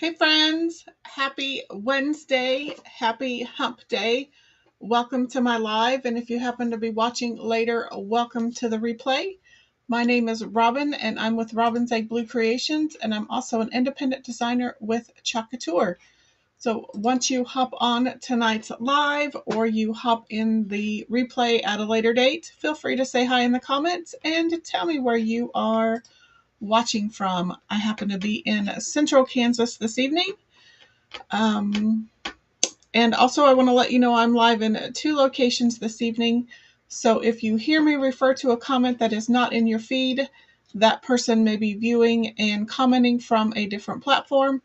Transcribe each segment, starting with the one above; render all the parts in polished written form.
Hey friends, happy Wednesday, happy hump day. Welcome to my live, and if you happen to be watching later, welcome to the replay. My name is Robin, and I'm with Robin's Egg Blue Creations, and I'm also an independent designer with Couture. So once you hop on tonight's live or you hop in the replay at a later date, feel free to say hi in the comments and tell me where you are watching from. I happen to be in central Kansas this evening. And also I want to let you know I'm live in 2 locations this evening. So if you hear me refer to a comment that is not in your feed, that person may be viewing and commenting from a different platform.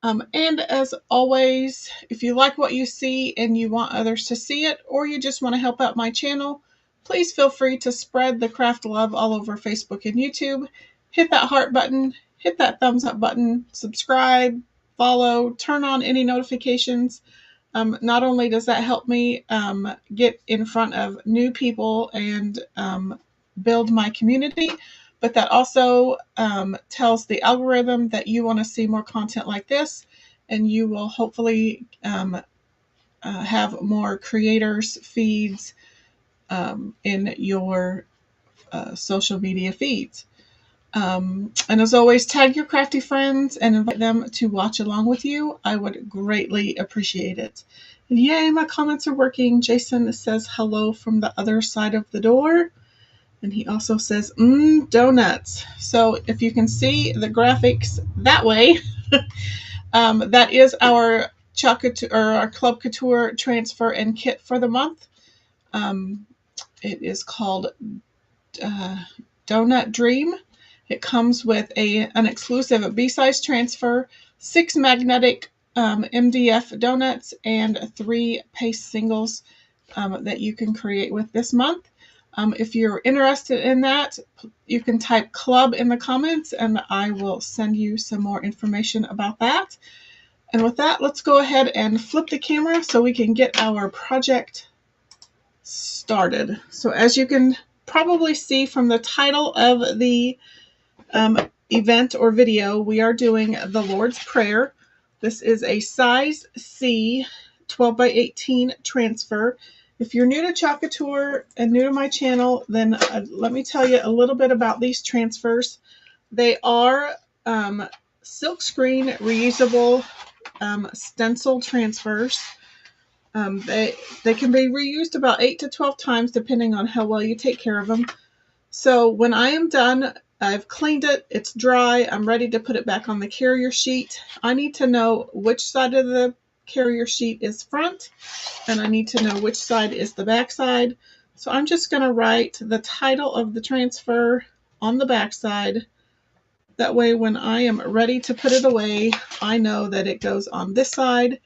And as always, if you like what you see and you want others to see it, or you just want to help out my channel, please feel free to spread the craft love all over Facebook and YouTube. Hit that heart button, hit that thumbs up button, subscribe, follow, turn on any notifications. Not only does that help me get in front of new people and build my community, but that also tells the algorithm that you want to see more content like this, and you will hopefully have more creators' feeds in your social media feeds. And as always, tag your crafty friends and invite them to watch along with you. I would greatly appreciate it. And yay, my comments are working. Jason says hello from the other side of the door. And he also says, donuts. So if you can see the graphics that way, that is our our Club Couture transfer and kit for the month. It is called Donut Dream. It comes with an exclusive B-size transfer, 6 magnetic MDF donuts, and 3 paste singles that you can create with this month. If you're interested in that, you can type club in the comments and I will send you some more information about that. And with that, let's go ahead and flip the camera so we can get our project started. So as you can probably see from the title of the event or video, we are doing the Lord's Prayer. This is a size C 12 by 18 transfer. If you're new to Couture and new to my channel, then let me tell you a little bit about these transfers. They are silkscreen reusable stencil transfers. They can be reused about 8 to 12 times depending on how well you take care of them. So when I am done, I've cleaned it, it's dry, I'm ready to put it back on the carrier sheet. I need to know which side of the carrier sheet is front, and I need to know which side is the back side. So I'm just going to write the title of the transfer on the back side. That way when I am ready to put it away, I know that it goes on this side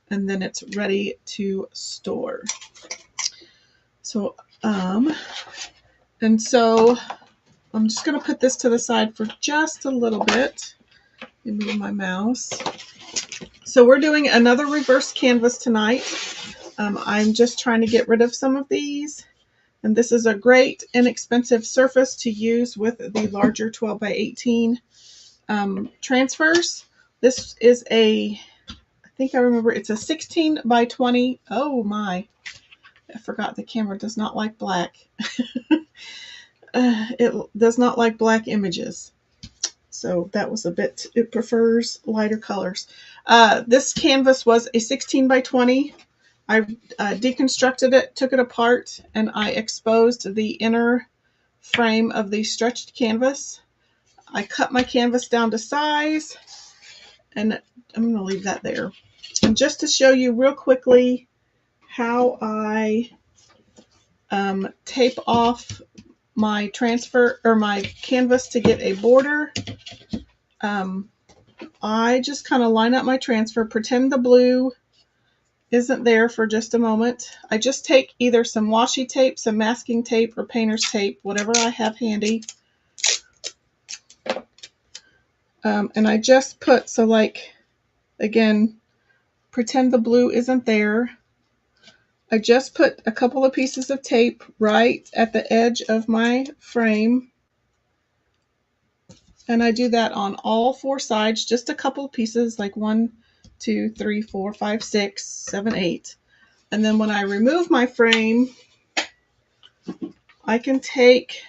and then it's ready to store. So, and so I'm just going to put this to the side for just a little bit. Let me move my mouse. So we're doing another reverse canvas tonight. I'm just trying to get rid of some of these. And this is a great inexpensive surface to use with the larger 12 by 18 transfers. This is I think I remember it's a 16 by 20. Oh my, I forgot the camera does not like black. It does not like black images. So that was a bit, it prefers lighter colors. This canvas was a 16 by 20. I deconstructed it, took it apart, and I exposed the inner frame of the stretched canvas. I cut my canvas down to size, and I'm going to leave that there. And just to show you real quickly how I tape off my transfer or my canvas to get a border, I just kind of line up my transfer, pretend the blue isn't there for just a moment. I just take either some washi tape, some masking tape, or painter's tape, whatever I have handy. And I just put, so like, again, pretend the blue isn't there. I just put a couple of pieces of tape right at the edge of my frame. And I do that on all four sides, just a couple of pieces, like 1, 2, 3, 4, 5, 6, 7, 8. And then when I remove my frame, I can take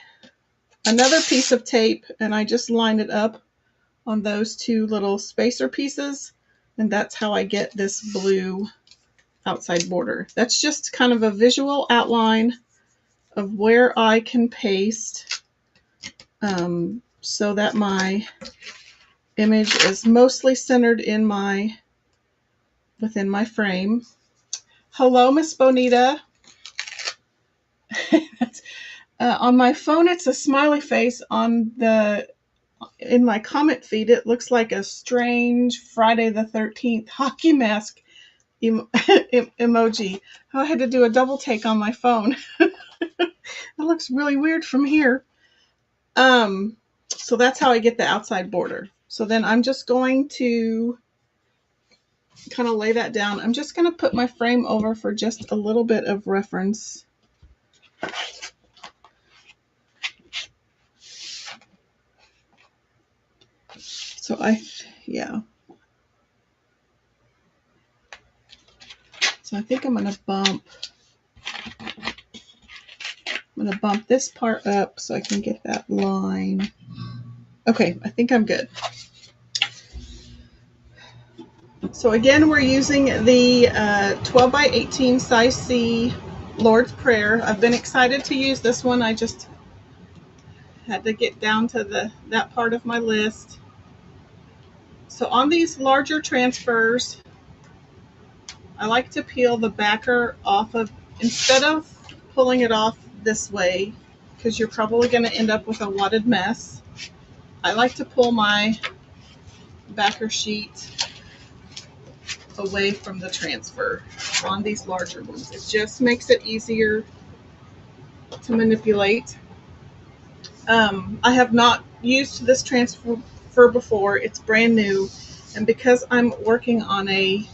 another piece of tape and I just line it up on those two little spacer pieces. And that's how I get this blue outside border. That's just kind of a visual outline of where I can paste so that my image is mostly centered in within my frame. Hello, Miss Bonita. On my phone, it's a smiley face. In my comment feed, it looks like a strange Friday the 13th hockey mask emoji. I had to do a double take on my phone. It looks really weird from here. So that's how I get the outside border. So then I'm just going to kind of lay that down. I'm just going to put my frame over for just a little bit of reference. So So I think I'm going to bump this part up so I can get that line. Okay, I think I'm good. So again, we're using the 12 by 18 size C Lord's Prayer. I've been excited to use this one. I just had to get down to that part of my list. So on these larger transfers, I like to peel the backer off instead of pulling it off this way, because you're probably going to end up with a wadded mess. I like to pull my backer sheet away from the transfer on these larger ones. It just makes it easier to manipulate. I have not used this transfer before. It's brand new, and because I'm working on a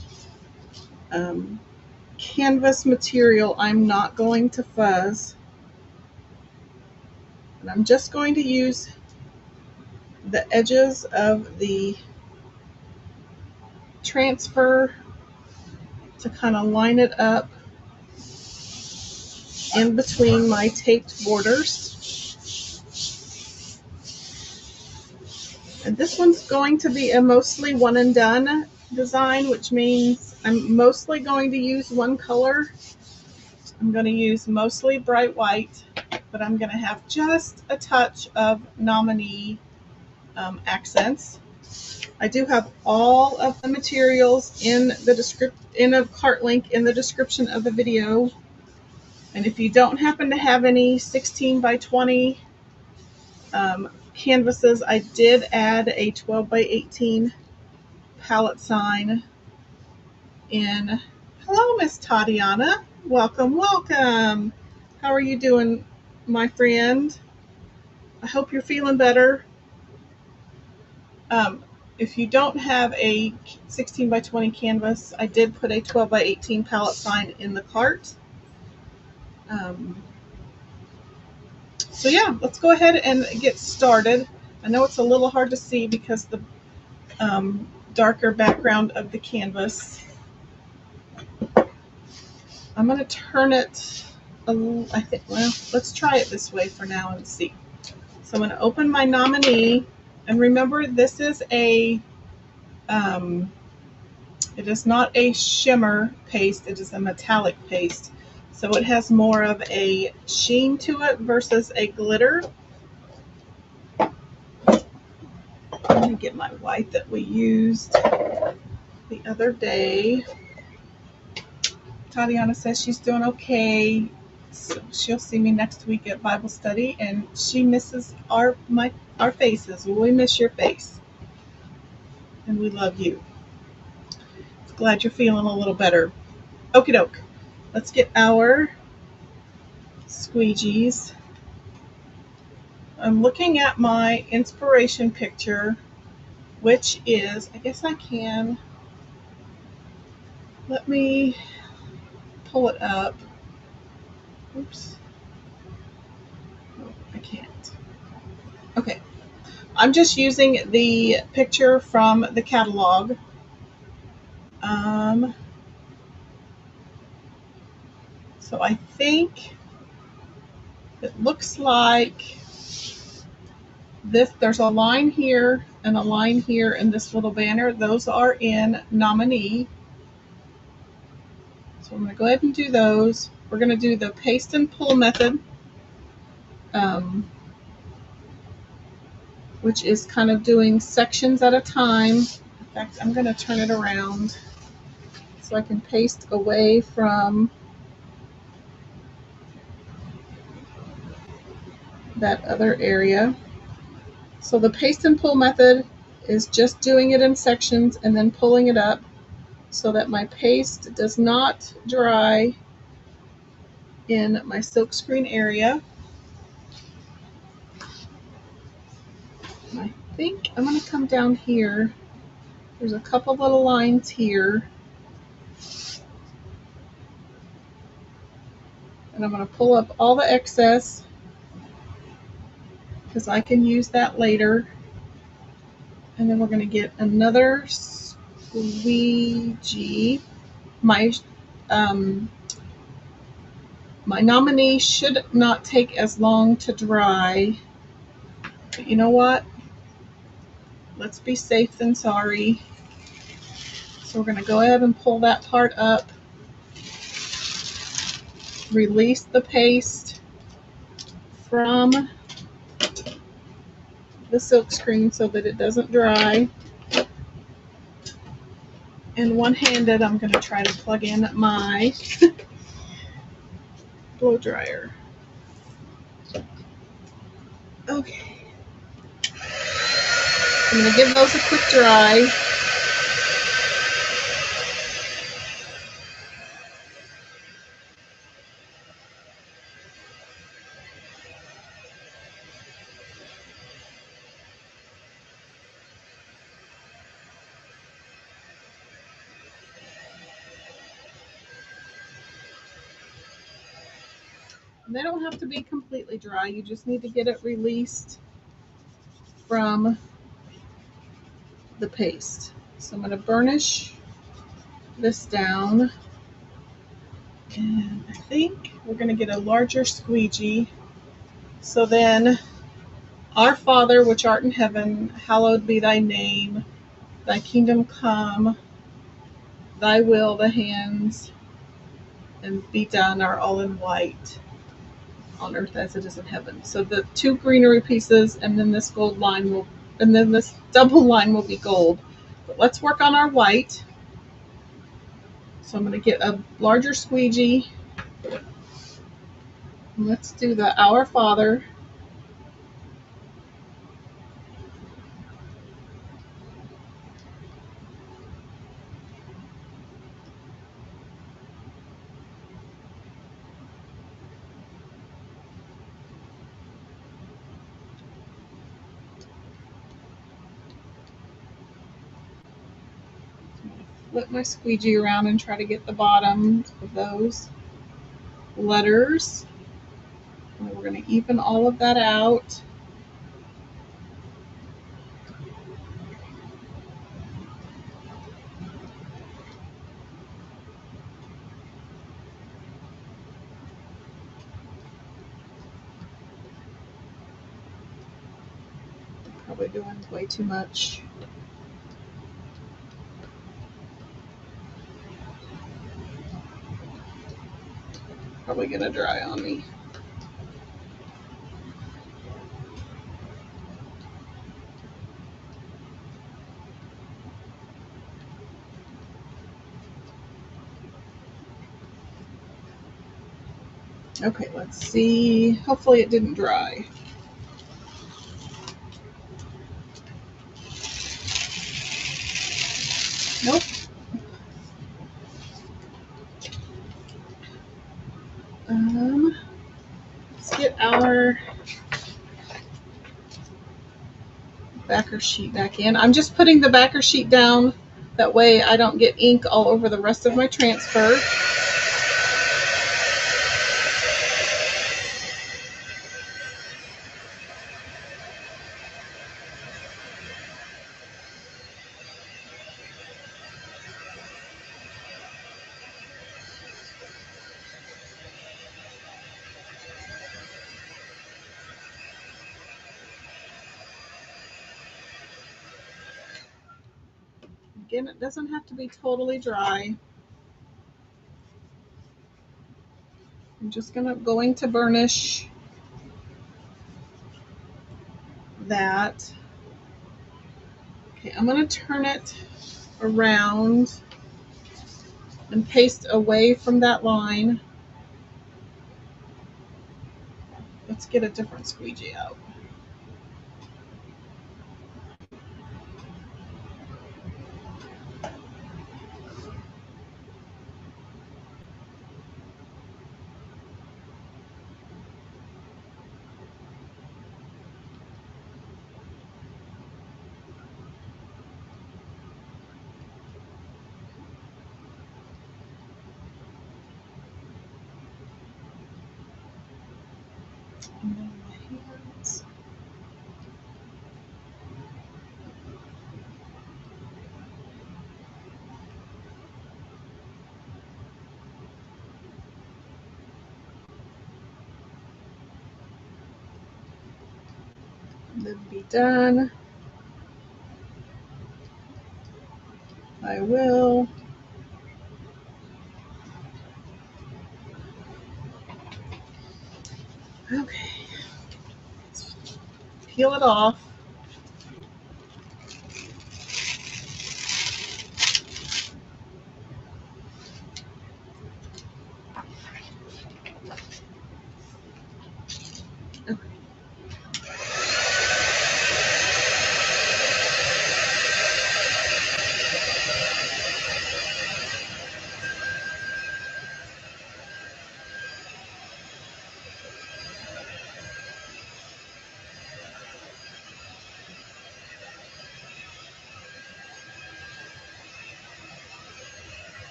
canvas material, I'm not going to fuzz, and I'm just going to use the edges of the transfer to kind of line it up in between my taped borders. And this one's going to be a mostly one and done. design, which means I'm mostly going to use one color. I'm going to use mostly bright white, but I'm going to have just a touch of nominee accents. I do have all of the materials in a cart link in the description of the video. And if you don't happen to have any 16 by 20 canvases, I did add a 12 by 18 palette sign in. Hello, Miss Tatiana. Welcome, welcome. How are you doing, my friend? I hope you're feeling better. If you don't have a 16 by 20 canvas, I did put a 12 by 18 palette sign in the cart. So yeah, let's go ahead and get started. I know it's a little hard to see because the darker background of the canvas. I'm going to turn it, I think, well, let's try it this way for now and see. So I'm going to open my nominee, and remember this is it is not a shimmer paste, it is a metallic paste. So it has more of a sheen to it versus a glitter. Let me get my white that we used the other day. Tatiana says she's doing okay. So she'll see me next week at Bible study, and she misses our faces. Well, we miss your face, and we love you. Glad you're feeling a little better. Okie doke. Let's get our squeegees. I'm looking at my inspiration picture, which is, I guess I can, let me pull it up. Oops. Oh, I can't. Okay. I'm just using the picture from the catalog. So I think it looks like this. There's a line here and a line here in this little banner. Those are in nominee. So I'm going to go ahead and do those. We're going to do the paste and pull method, which is kind of doing sections at a time. In fact, I'm going to turn it around so I can paste away from that other area. So the paste and pull method is just doing it in sections and then pulling it up so that my paste does not dry in my silkscreen area. I think I'm going to come down here. There's a couple little lines here. And I'm going to pull up all the excess because I can use that later. And then we're going to get another squeegee. My nominee should not take as long to dry. But you know what? Let's be safe than sorry. So we're going to go ahead and pull that part up. Release the paste from the silkscreen so that it doesn't dry. And one-handed, I'm going to try to plug in my blow dryer. Okay. I'm going to give those a quick dry. They don't have to be completely dry. You just need to get it released from the paste. So I'm going to burnish this down. And I think we're going to get a larger squeegee. So then, Our Father, which art in heaven, hallowed be thy name. Thy kingdom come. Thy will, the hands, and be done are all in white on earth as it is in heaven. So the two greenery pieces and then this gold line will, and then this double line will be gold. But let's work on our white. So I'm going to get a larger squeegee. Let's do the Our Father. Flip my squeegee around and try to get the bottom of those letters. And we're going to even all of that out. Probably doing way too much. Probably going to dry on me. Okay, let's see. Hopefully it didn't dry. Nope. Let's get our backer sheet back in. I'm just putting the backer sheet down. That way I don't get ink all over the rest of my transfer. Again, it doesn't have to be totally dry. I'm just going to burnish that. Okay, I'm going to turn it around and paste away from that line. Let's get a different squeegee out. And then my hands. And then be done. I will. Okay. Let's peel it off.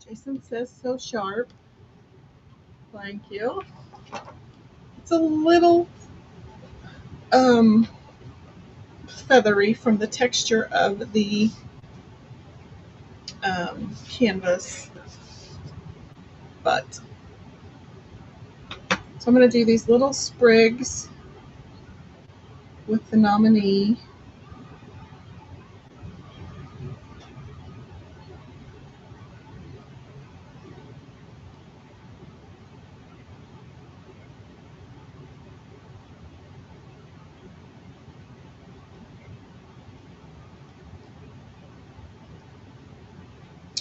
Jason says so sharp. Thank you. It's a little feathery from the texture of the canvas, but So I'm going to do these little sprigs with the nominee.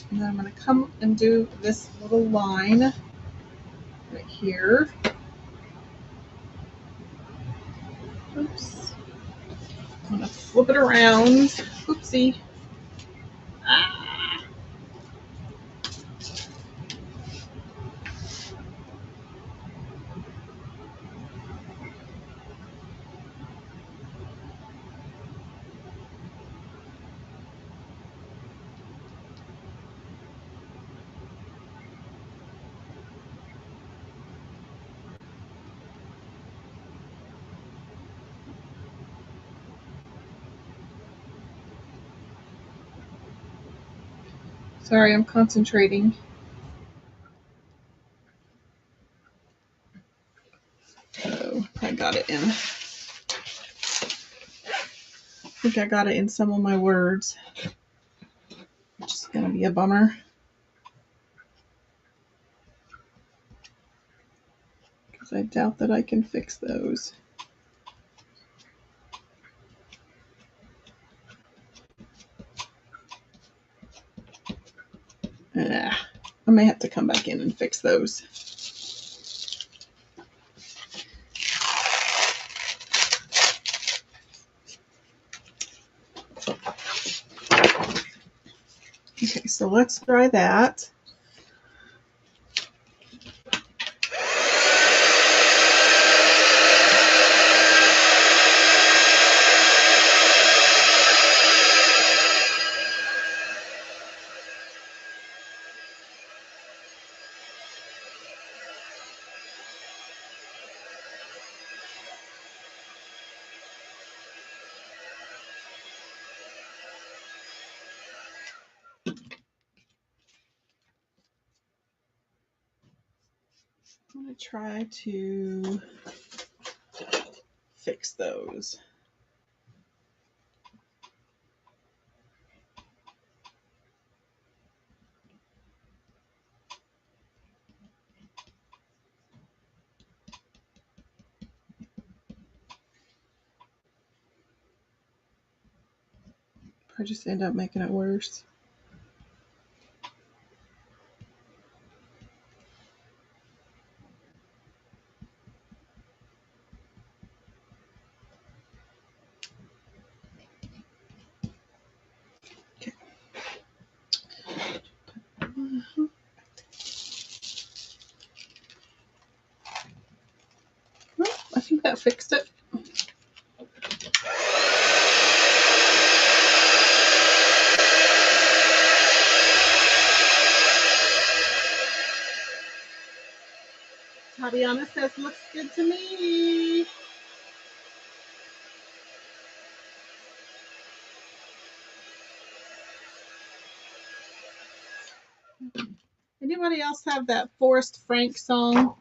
And then I'm going to come and do this little line right here. Oops. I'm going to flip it around. Oopsie. Ah. Sorry, I'm concentrating. Oh, I got it in. I think I got it in some of my words, which is going to be a bummer. Because I doubt that I can fix those. I may have to come back in and fix those. Okay, so let's try that. I'm going to try to fix those. I just end up making it worse. Okay. Well, I think that fixed it. Tatiana says looks good to me. Anybody else have that Forrest Frank song,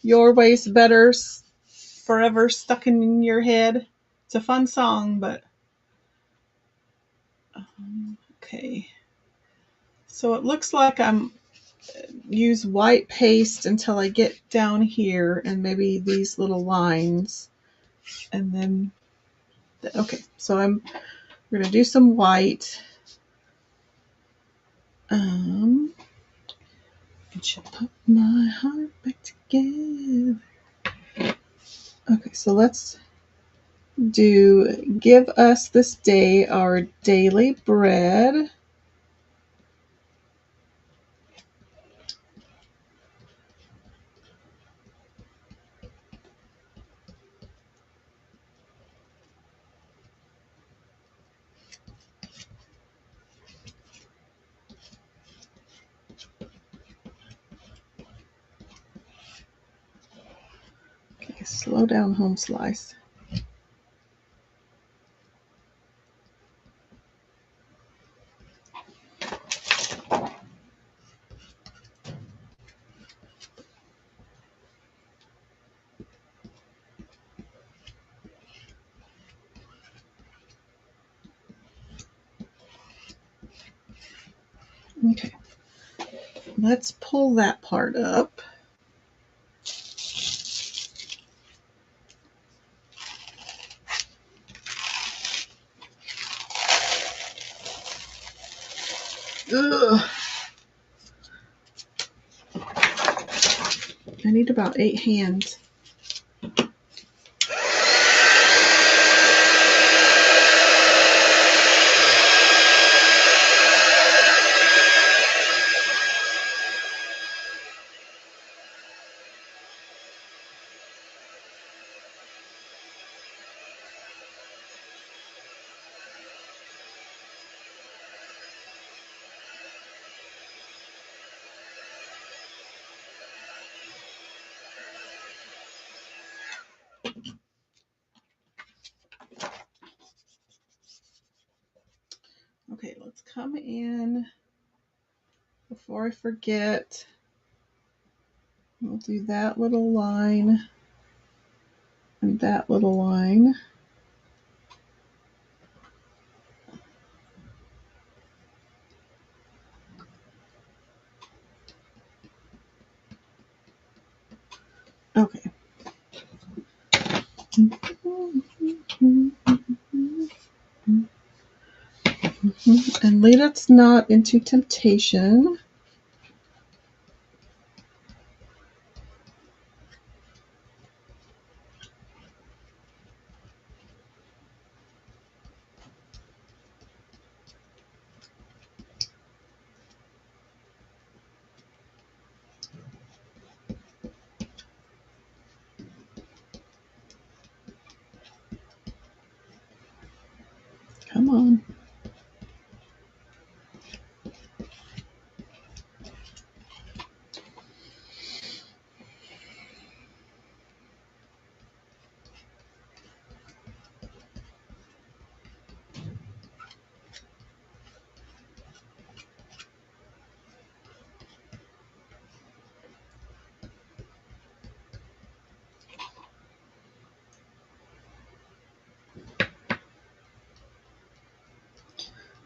Your Way's Better, forever stuck in your head? It's a fun song, but okay. So it looks like I'm use white paste until I get down here and maybe these little lines, and then okay, so I'm going to do some white. It should put my heart back together. Okay, so let's do give us this day our daily bread. Okay, slow down, home slice. Okay, let's pull that part up. Ugh. I need about 8 hands. Okay, let's come in before I forget. We'll do that little line and that little line. Okay. And lead us not into temptation. Come on.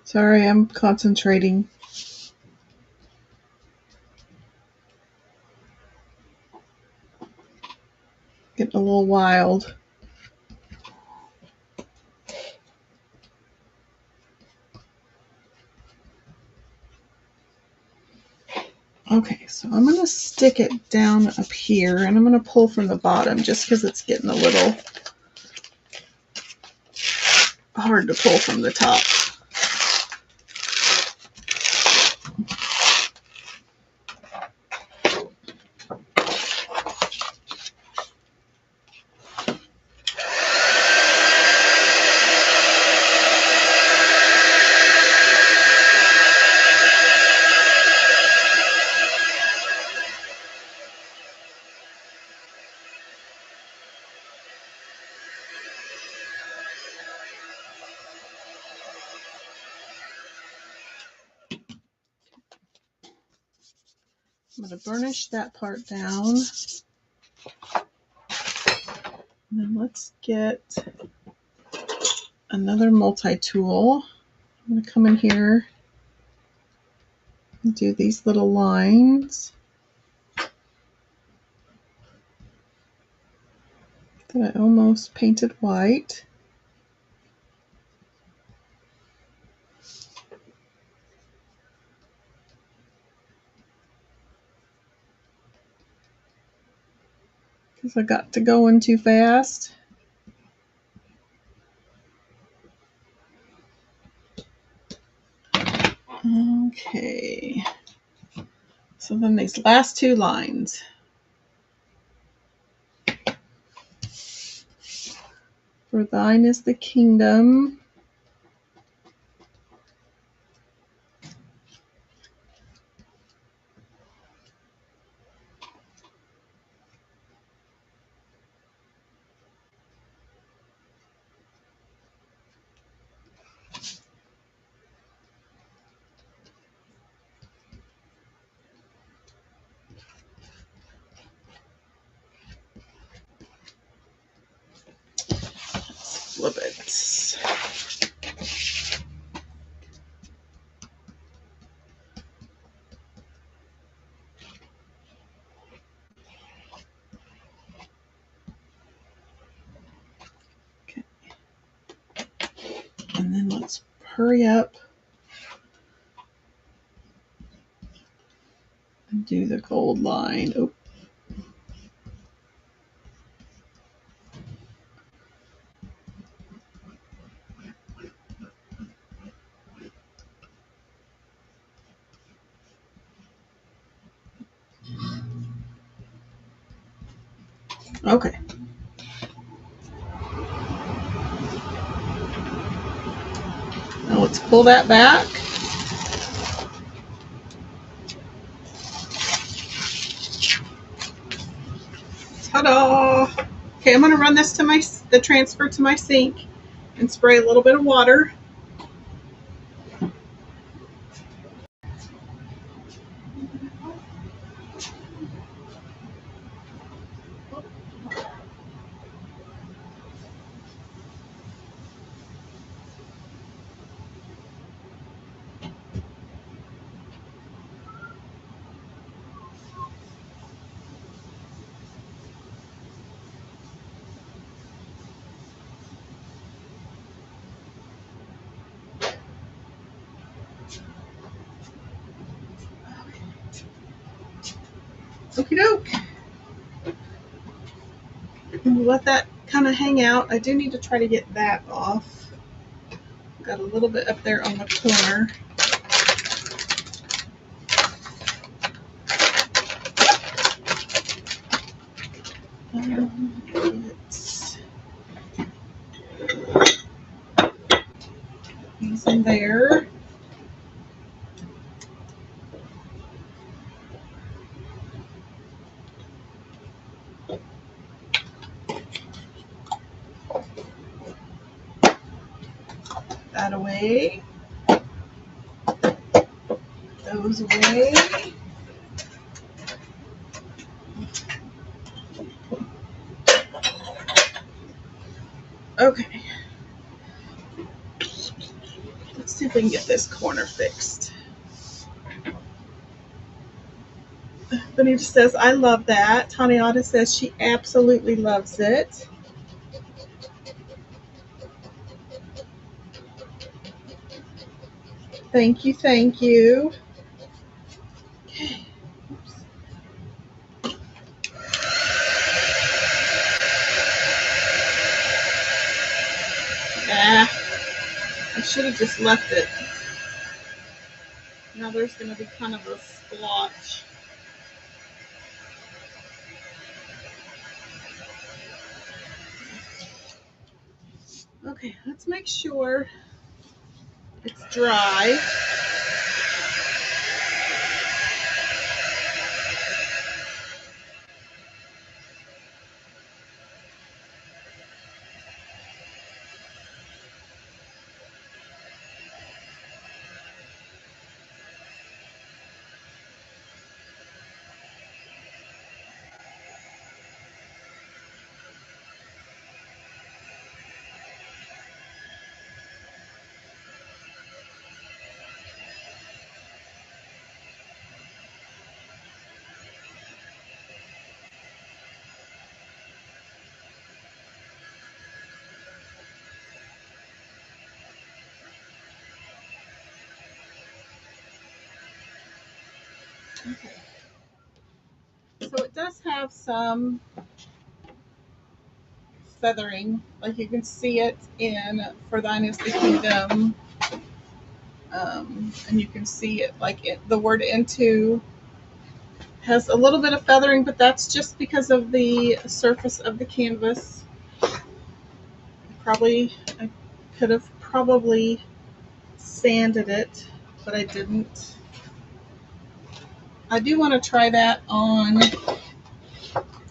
Sorry, I'm concentrating. Getting a little wild. Okay, so I'm going to stick it down up here, and I'm going to pull from the bottom just because it's getting a little hard to pull from the top. I'm going to burnish that part down. And then let's get another multi-tool. I'm going to come in here and do these little lines that I almost painted white. Because I got to going too fast. Okay. So then these last 2 lines. For thine is the kingdom. Flip it. And then let's hurry up and do the gold line. Oh. Okay. Now let's pull that back. Ta-da! Okay, I'm going to run this to the transfer to my sink and spray a little bit of water. Okie doke. Let that kind of hang out. I do need to try to get that off. Got a little bit up there on the corner. These in there. That away. Those away. Okay. Let's see if we can get this corner fixed. Benita says, I love that. Taniata says she absolutely loves it. Thank you, thank you. Okay. Oops. I should have just left it. Now there's going to be kind of a splotch. Okay, let's make sure it's dry. Okay. So it does have some feathering, like you can see it in For Thine is the Kingdom, and you can see it like the word into has a little bit of feathering, but that's just because of the surface of the canvas. I could have probably sanded it, but I didn't. I do want to try that on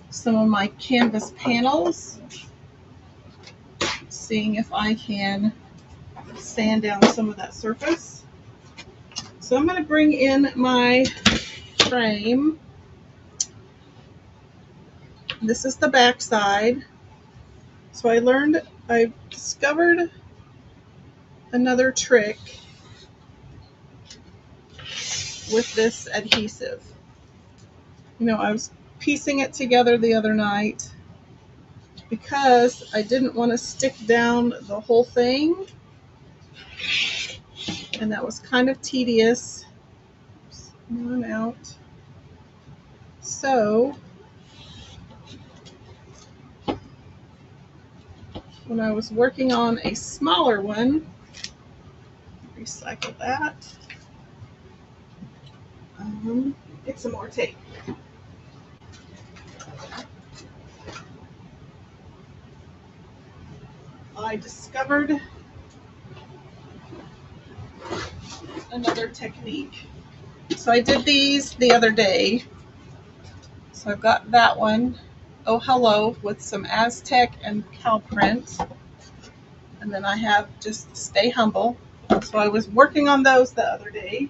some of my canvas panels, seeing if I can sand down some of that surface. So I'm going to bring in my frame. This is the back side. So I discovered another trick with this adhesive. I was piecing it together the other night because I didn't want to stick down the whole thing. And that was kind of tedious. Oops, one out. So when I was working on a smaller one, recycle that. Get some more tape. I discovered another technique. So I did these the other day. So I've got that one, Oh Hello, with some Aztec and cow print. And then I have just Stay Humble. So I was working on those the other day.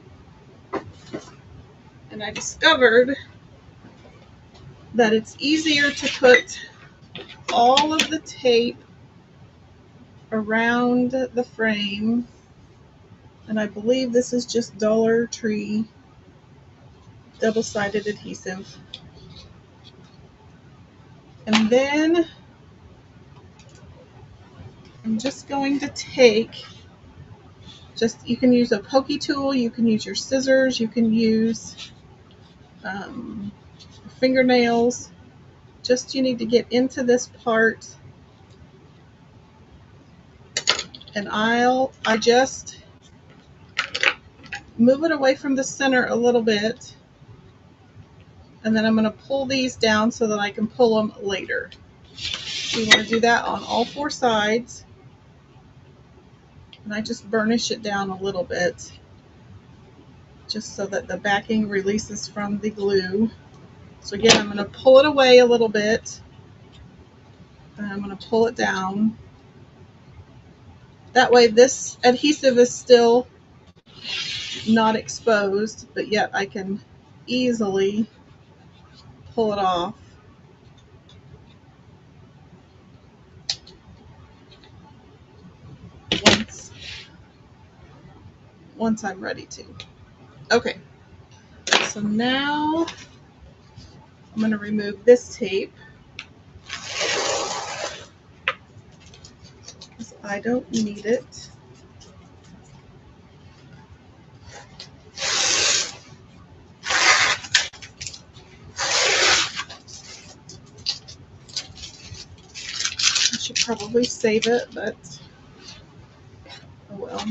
And I discovered that it's easier to put all of the tape around the frame. And I believe this is just Dollar Tree double-sided adhesive. And then I'm just going to take, you can use a pokey tool, you can use your scissors, you can use fingernails. Just you need to get into this part, and I just move it away from the center a little bit, and then I'm going to pull these down so that I can pull them later. So you want to do that on all four sides, and I just burnish it down a little bit just so that the backing releases from the glue. So again, I'm going to pull it away a little bit, and I'm going to pull it down. That way this adhesive is still not exposed, but yet I can easily pull it off. Once I'm ready to. Okay, so now I'm going to remove this tape because I don't need it. I should probably save it, but oh well.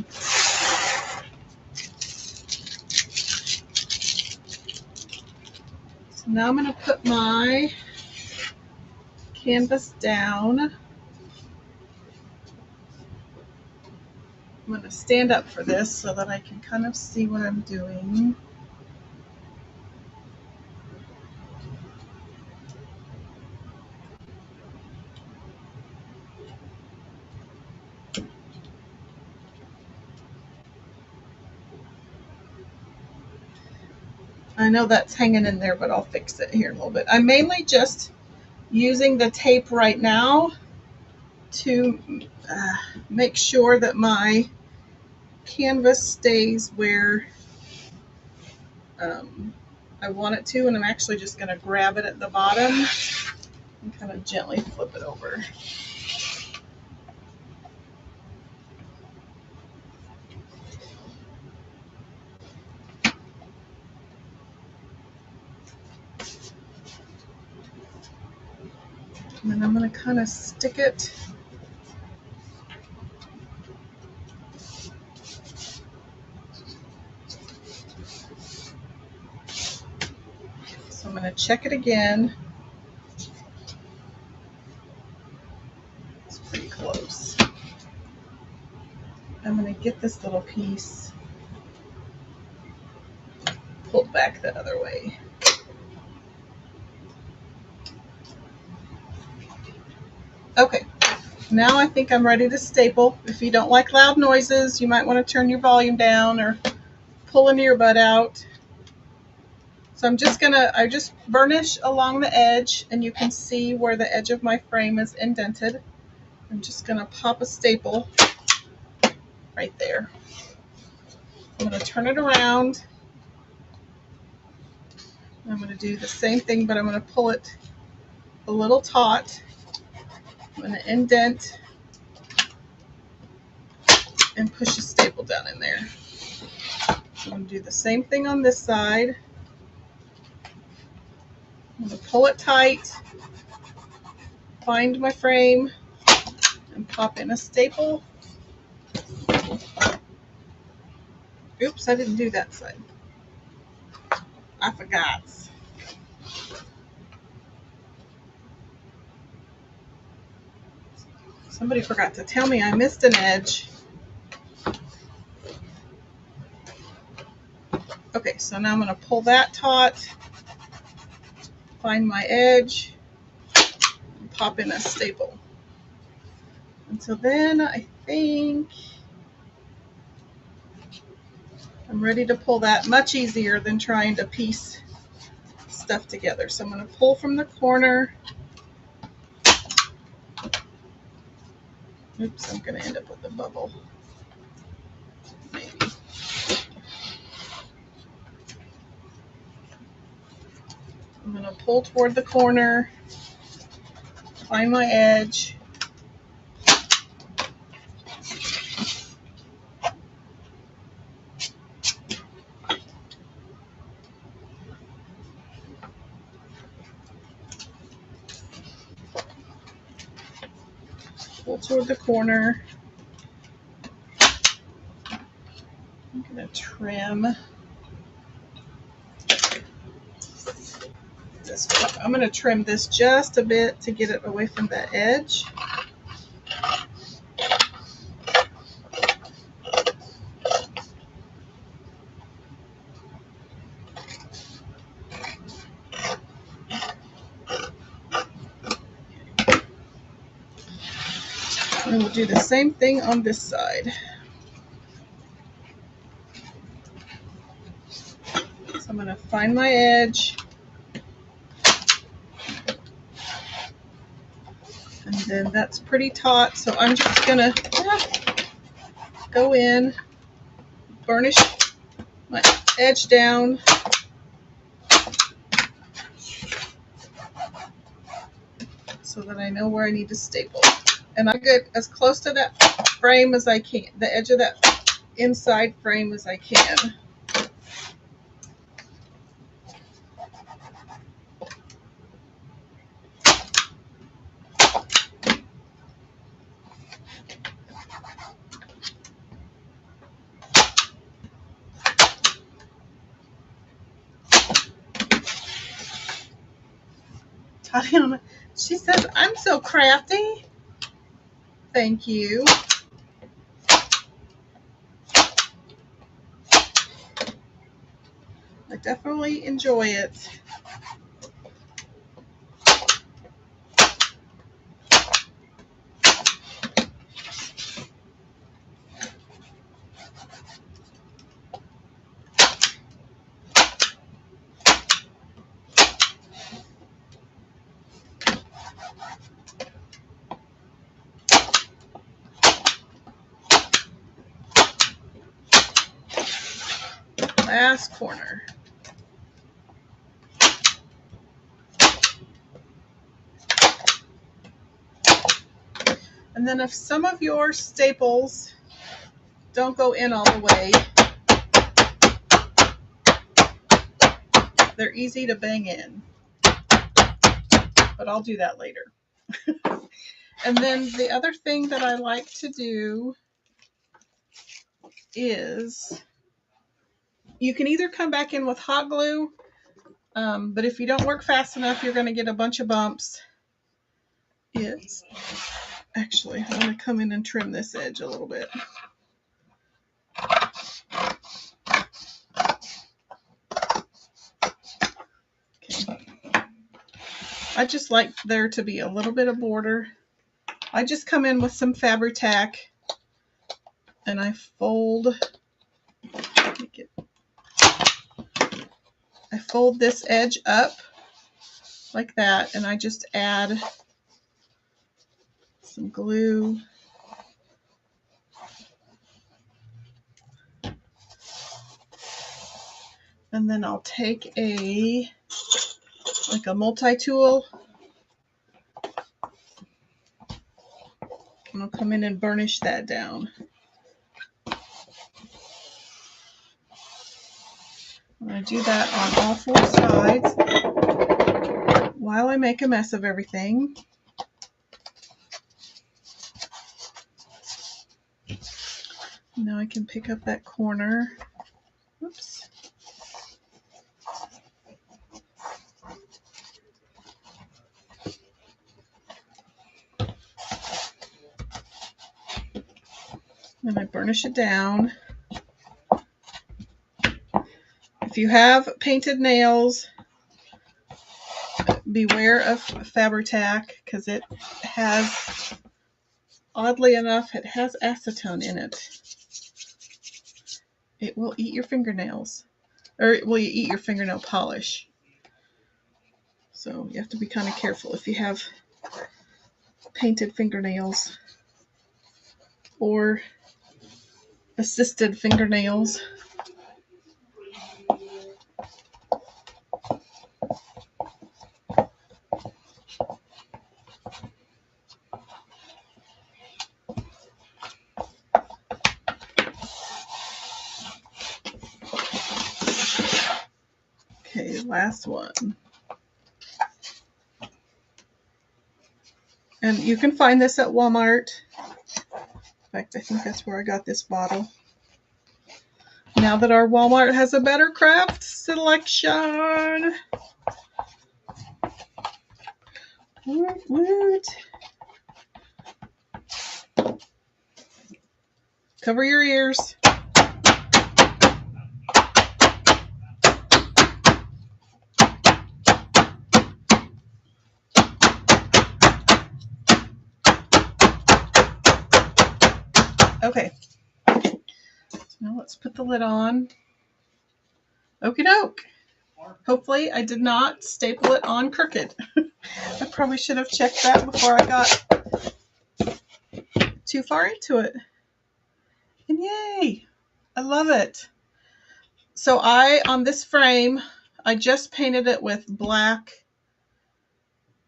So now I'm going to put my canvas down. I'm going to stand up for this so that I can kind of see what I'm doing. I know that's hanging in there, but I'll fix it here in a little bit. I'm mainly just using the tape right now to make sure that my canvas stays where I want it to, and I'm actually just going to grab it at the bottom and kind of gently flip it over. And then I'm going to kind of stick it so I'm going to check it again. It's pretty close. I'm going to get this little piece pulled back the other way. Okay, now I think I'm ready to staple. If you don't like loud noises, you might want to turn your volume down or pull an earbud out. So I just burnish along the edge, and you can see where the edge of my frame is indented. I'm just going to pop a staple right there. I'm going to turn it around. I'm going to do the same thing, but I'm going to pull it a little taut. I'm going to indent and push a staple down in there. So I'm going to do the same thing on this side. I'm going to pull it tight, find my frame, and pop in a staple. Oops, I didn't do that side. I forgot. Somebody forgot to tell me I missed an edge. Okay, so now I'm going to pull that taut, find my edge, and pop in a staple. And so then I think I'm ready to pull that. Much easier than trying to piece stuff together. So I'm going to pull from the corner. Oops, I'm going to end up with a bubble. Maybe. I'm going to pull toward the corner, find my edge. Pull toward the corner. I'm going to trim this. I'm going to trim this just a bit to get it away from that edge. And we'll do the same thing on this side. So I'm going to find my edge. And then that's pretty taut, so I'm just going to go in, burnish my edge down. So that I know where I need to staple. And I get as close to that frame as I can, the edge of that inside frame as I can. Tatiana, she says, I'm so crafty. Thank you. I definitely enjoy it. Last corner. And then if some of your staples don't go in all the way, they're easy to bang in. But I'll do that later. And then the other thing that I like to do is you can either come back in with hot glue, but if you don't work fast enough, you're going to get a bunch of bumps. It's actually, I want to come in and trim this edge a little bit. Okay. I just like there to be a little bit of border. I just come in with some Fabri-Tac and I fold this edge up like that, and I just add some glue. And then I'll take a multi-tool, and I'll come in and burnish that down. I'm going to do that on all 4 sides while I make a mess of everything. Now I can pick up that corner. Oops. Then I burnish it down. If you have painted nails, beware of Fabri-Tac because it has, oddly enough, it has acetone in it. It will eat your fingernails, or it will eat your fingernail polish. So you have to be kind of careful if you have painted fingernails or assisted fingernails. Okay, last one. And you can find this at Walmart. In fact, I think that's where I got this bottle. Now that our Walmart has a better craft selection. Woot woot. Cover your ears. Okay. So now let's put the lid on. Okie doke. Hopefully I did not staple it on crooked. I probably should have checked that before I got too far into it. And yay! I love it. So on this frame, I just painted it with black.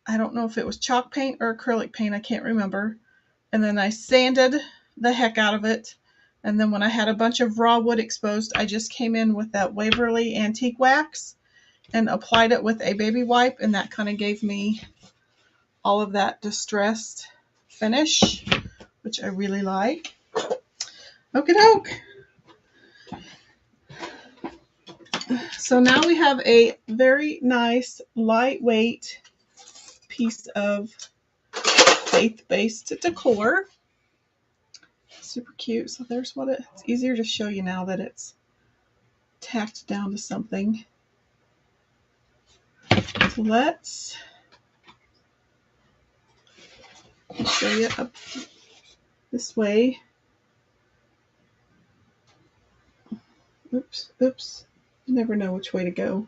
I don't know if it was chalk paint or acrylic paint. I can't remember. And then I sanded the heck out of it. And then when I had a bunch of raw wood exposed, I just came in with that Waverly Antique Wax and applied it with a baby wipe. And that kind of gave me all of that distressed finish, which I really like. Okie doke. So now we have a very nice, lightweight piece of faith-based decor. Super cute. So there's what it's easier to show you now that it's tacked down to something. So let's show you up this way. Oops. You never know which way to go.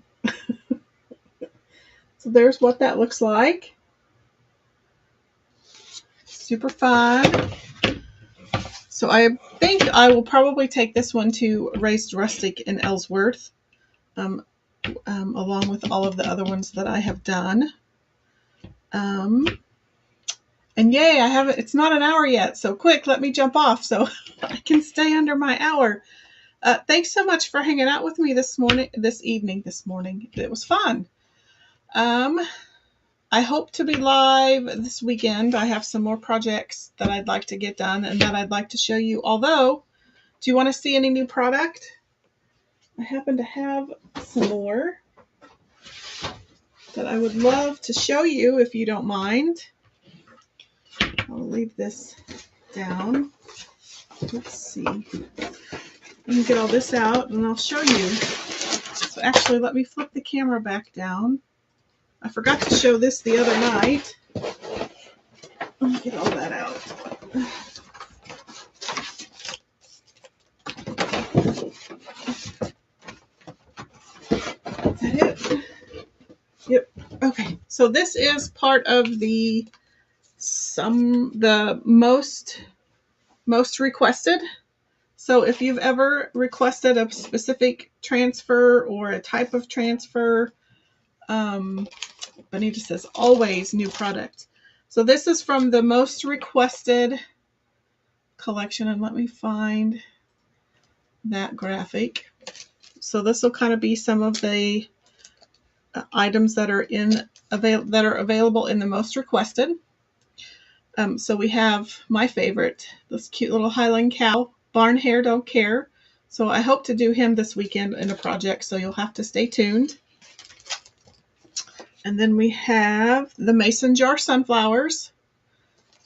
So there's what that looks like. Super fun. So I think I will probably take this one to Raised Rustic in Ellsworth, along with all of the other ones that I have done. And yay, I haven't, it's not an hour yet, so quick, let me jump off so I can stay under my hour. Thanks so much for hanging out with me this evening. It was fun. I hope to be live this weekend. I have some more projects that I'd like to get done and that I'd like to show you. Although, do you want to see any new product? I happen to have some more that I would love to show you if you don't mind. I'll leave this down. Let's see. Let me get all this out and I'll show you. So actually, let me flip the camera back down. I forgot to show this the other night. Let me get all that out. Is that it? Yep. Okay. So this is part of the most requested. So if you've ever requested a specific transfer or a type of transfer, Bonita says always new product. So this is from the most requested collection, and let me find that graphic. So this will kind of be some of the items that are available in the most requested. So we have my favorite, this cute little Highland cow, Barn Hair Don't Care. So I hope to do him this weekend in a project, so you'll have to stay tuned. And then we have the mason jar sunflowers.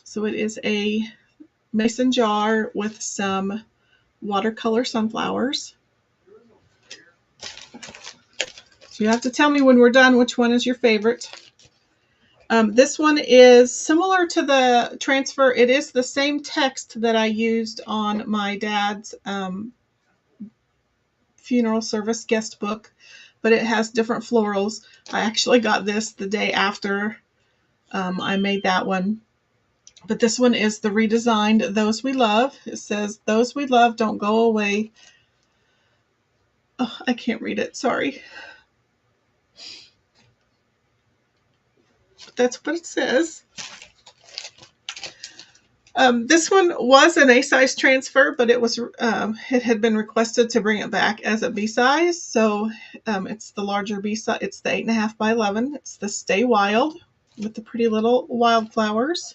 So it is a mason jar with some watercolor sunflowers. So you have to tell me when we're done which one is your favorite. This one is similar to the transfer. It is the same text that I used on my dad's funeral service guest book, but it has different florals. I actually got this the day after I made that one. But this one is the redesigned Those We Love. It says, "Those we love don't go away." Oh, I can't read it. Sorry. But that's what it says. This one was an A size transfer, but it had been requested to bring it back as a B size. So it's the larger B size. It's the 8.5 by 11. It's the Stay Wild with the pretty little wildflowers.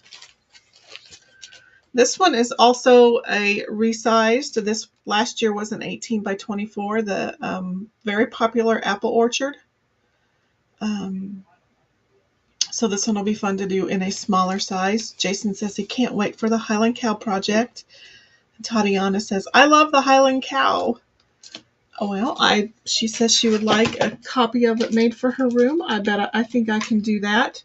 This one is also a resized. This last year was an 18 by 24, the very popular apple orchard. So this one will be fun to do in a smaller size. Jason says he can't wait for the Highland Cow project. And Tatiana says, "I love the Highland Cow." Oh, well, she says she would like a copy of it made for her room. I think I can do that.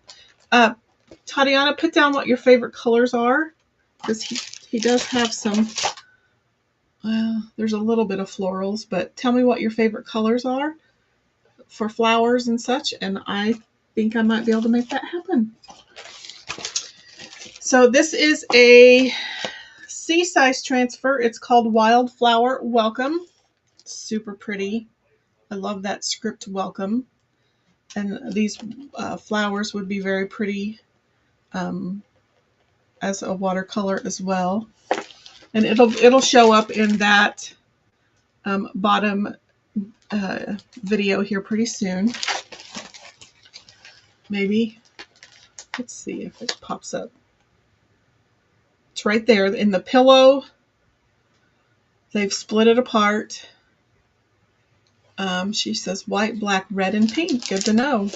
Tatiana, put down what your favorite colors are, because he does have some, well, there's a little bit of florals, but tell me what your favorite colors are for flowers and such, and I think I might be able to make that happen. So this is a C-size transfer. It's called Wildflower Welcome. Super pretty. I love that script welcome. And these flowers would be very pretty as a watercolor as well. And it'll show up in that bottom video here pretty soon. Maybe. Let's see if it pops up. It's right there in the pillow. They've split it apart. She says white, black, red, and pink. Good to know.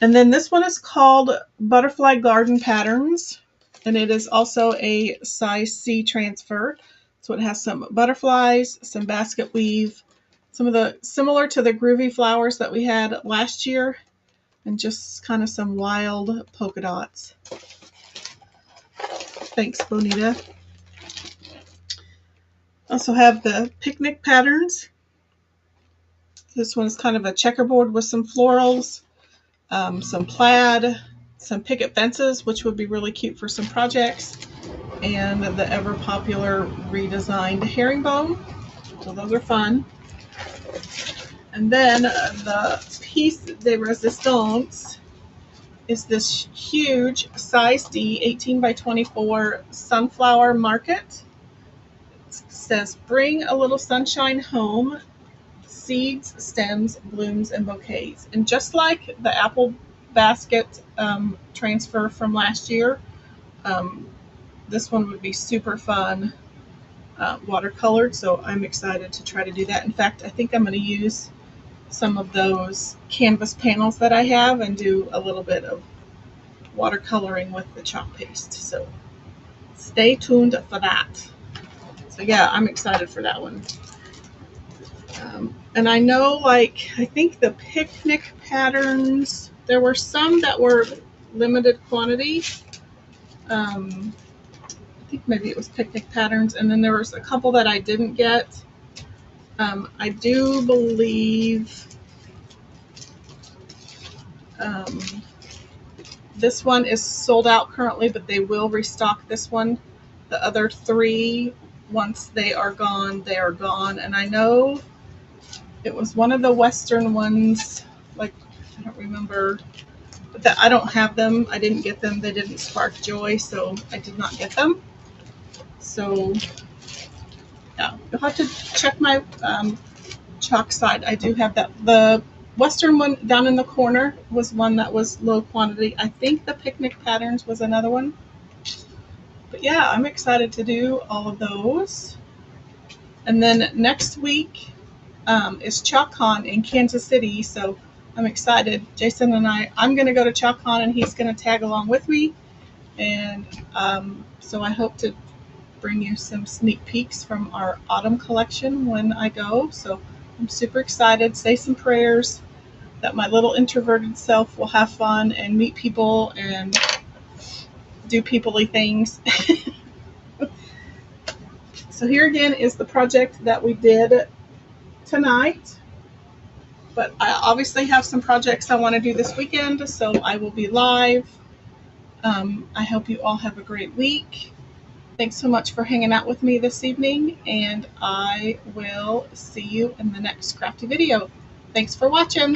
And then this one is called Butterfly Garden Patterns. And it is also a size C transfer. So it has some butterflies, some basket weave, some of the similar to the groovy flowers that we had last year, and just kind of some wild polka dots. Thanks, Bonita. Also have the picnic patterns. This one's kind of a checkerboard with some florals, some plaid, some picket fences, which would be really cute for some projects, and the ever popular redesigned herringbone. So those are fun. And then the piece de resistance is this huge size D 18 by 24 sunflower market. It says, "Bring a little sunshine home. Seeds, stems, blooms, and bouquets." And just like the apple basket transfer from last year, this one would be super fun watercolored. So I'm excited to try to do that. In fact, I think I'm going to use some of those canvas panels that I have and do a little bit of watercoloring with the chalk paste. So stay tuned for that. So yeah, I'm excited for that one. And I know, I think the picnic patterns, there were some that were limited quantity. I think maybe it was picnic patterns, and then there was a couple that I didn't get. I do believe this one is sold out currently, but they will restock this one. The other three, once they are gone, they are gone. And I know it was one of the Western ones, I don't remember, but I don't have them. I didn't get them. They didn't spark joy, so I did not get them. So yeah, you'll have to check my chalk side, I do have that. The Western one down in the corner was one that was low quantity. I think the picnic patterns was another one. But yeah, I'm excited to do all of those. And then next week is ChalkCon in Kansas City, so I'm excited. Jason and I'm going to go to ChalkCon, and he's going to tag along with me. And so I hope to bring you some sneak peeks from our autumn collection when I go. So I'm super excited. Say some prayers that my little introverted self will have fun and meet people and do people-y things. So here again is the project that we did tonight. But I obviously have some projects I want to do this weekend, so I will be live. I hope you all have a great week. Thanks so much for hanging out with me this evening, and I will see you in the next crafty video. Thanks for watching.